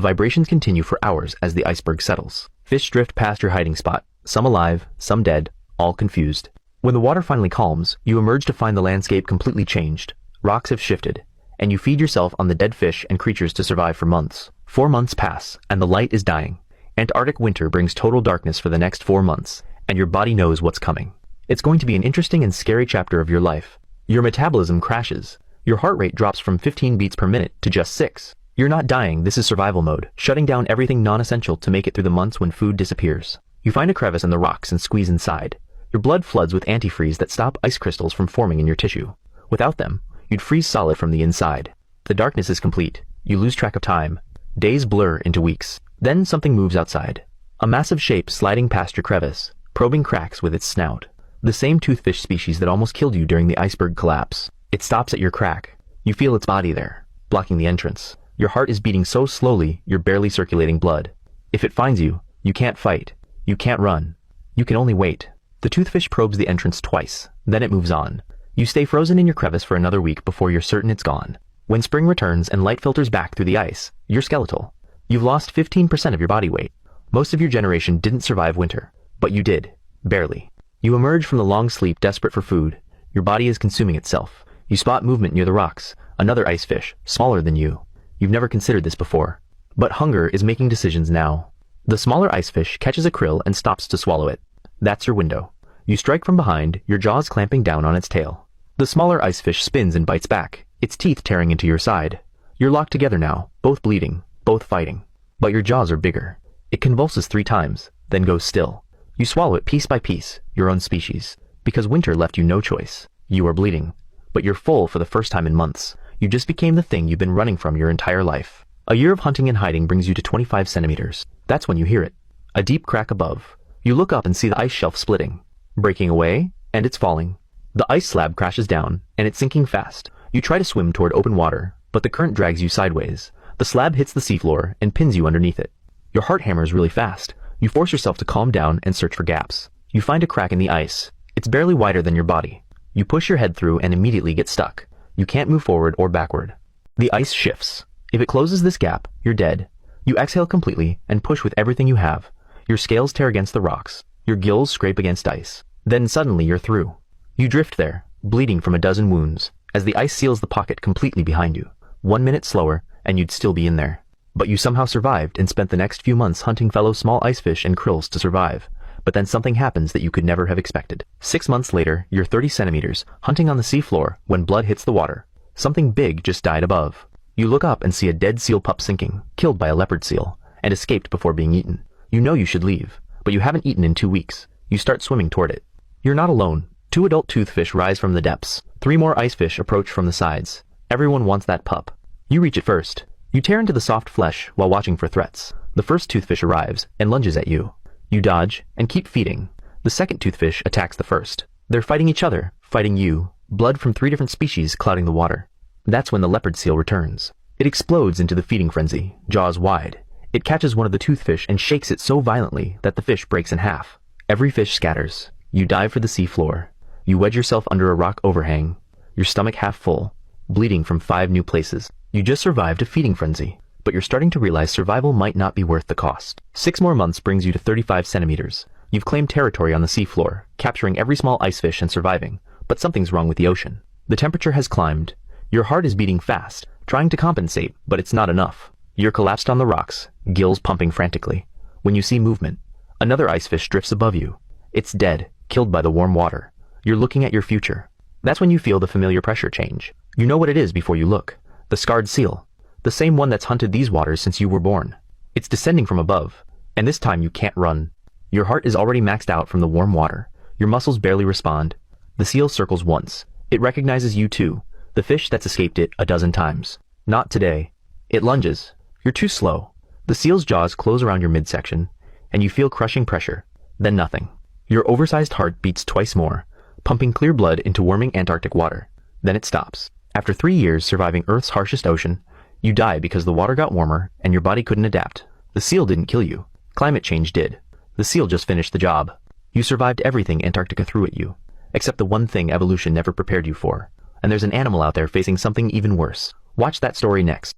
The vibrations continue for hours as the iceberg settles. Fish drift past your hiding spot, some alive, some dead, all confused. When the water finally calms, you emerge to find the landscape completely changed. Rocks have shifted, and you feed yourself on the dead fish and creatures to survive for months. 4 months pass, and the light is dying. Antarctic winter brings total darkness for the next 4 months, and your body knows what's coming. It's going to be an interesting and scary chapter of your life. Your metabolism crashes. Your heart rate drops from 15 beats per minute to just 6. You're not dying, this is survival mode, shutting down everything non-essential to make it through the months when food disappears. You find a crevice in the rocks and squeeze inside. Your blood floods with antifreeze that stop ice crystals from forming in your tissue. Without them, you'd freeze solid from the inside. The darkness is complete. You lose track of time. Days blur into weeks. Then something moves outside. A massive shape sliding past your crevice, probing cracks with its snout. The same toothfish species that almost killed you during the iceberg collapse. It stops at your crack. You feel its body there, blocking the entrance. Your heart is beating so slowly, you're barely circulating blood. If it finds you, you can't fight. You can't run. You can only wait. The toothfish probes the entrance twice, then it moves on. You stay frozen in your crevice for another week before you're certain it's gone. When spring returns and light filters back through the ice, you're skeletal. You've lost 15% of your body weight. Most of your generation didn't survive winter, but you did. Barely. You emerge from the long sleep desperate for food. Your body is consuming itself. You spot movement near the rocks. Another ice fish, smaller than you. You've never considered this before. But hunger is making decisions now. The smaller ice fish catches a krill and stops to swallow it. That's your window. You strike from behind, your jaws clamping down on its tail. The smaller ice fish spins and bites back, its teeth tearing into your side. You're locked together now, both bleeding, both fighting. But your jaws are bigger. It convulses 3 times, then goes still. You swallow it piece by piece, your own species. Because winter left you no choice. You are bleeding. But you're full for the first time in months. You just became the thing you've been running from your entire life. A year of hunting and hiding brings you to 25 centimeters. That's when you hear it. A deep crack above. You look up and see the ice shelf splitting. Breaking away, and it's falling. The ice slab crashes down, and it's sinking fast. You try to swim toward open water, but the current drags you sideways. The slab hits the seafloor and pins you underneath it. Your heart hammers really fast. You force yourself to calm down and search for gaps. You find a crack in the ice. It's barely wider than your body. You push your head through and immediately get stuck. You can't move forward or backward. The ice shifts. If it closes this gap, you're dead. You exhale completely and push with everything you have. Your scales tear against the rocks. Your gills scrape against ice. Then suddenly you're through. You drift there, bleeding from a dozen wounds, as the ice seals the pocket completely behind you. 1 minute slower, and you'd still be in there. But you somehow survived and spent the next few months hunting fellow small ice fish and krills to survive. But then something happens that you could never have expected. 6 months later, you're 30 centimeters, hunting on the seafloor when blood hits the water. Something big just died above. You look up and see a dead seal pup sinking, killed by a leopard seal, and escaped before being eaten. You know you should leave, but you haven't eaten in 2 weeks. You start swimming toward it. You're not alone. 2 adult toothfish rise from the depths. 3 more ice fish approach from the sides. Everyone wants that pup. You reach it first. You tear into the soft flesh while watching for threats. The first toothfish arrives and lunges at you. You dodge and keep feeding. The second toothfish attacks the first. They're fighting each other, fighting you. Blood from 3 different species clouding the water. That's when the leopard seal returns. It explodes into the feeding frenzy, jaws wide. It catches one of the toothfish and shakes it so violently that the fish breaks in half. Every fish scatters. You dive for the seafloor. You wedge yourself under a rock overhang, your stomach half full, bleeding from 5 new places. You just survived a feeding frenzy, but you're starting to realize survival might not be worth the cost. 6 more months brings you to 35 centimeters. You've claimed territory on the seafloor, capturing every small ice fish and surviving, but something's wrong with the ocean. The temperature has climbed. Your heart is beating fast, trying to compensate, but it's not enough. You're collapsed on the rocks, gills pumping frantically. When you see movement, another ice fish drifts above you. It's dead, killed by the warm water. You're looking at your future. That's when you feel the familiar pressure change. You know what it is before you look. The scarred seal. The same one that's hunted these waters since you were born. It's descending from above, and this time you can't run. Your heart is already maxed out from the warm water. Your muscles barely respond. The seal circles once. It recognizes you too, the fish that's escaped it a dozen times. Not today. It lunges. You're too slow. The seal's jaws close around your midsection, and you feel crushing pressure. Then nothing. Your oversized heart beats twice more, pumping clear blood into warming Antarctic water. Then it stops. After 3 years surviving Earth's harshest ocean, you die because the water got warmer and your body couldn't adapt. The seal didn't kill you. Climate change did. The seal just finished the job. You survived everything Antarctica threw at you, except the one thing evolution never prepared you for. And there's an animal out there facing something even worse. Watch that story next.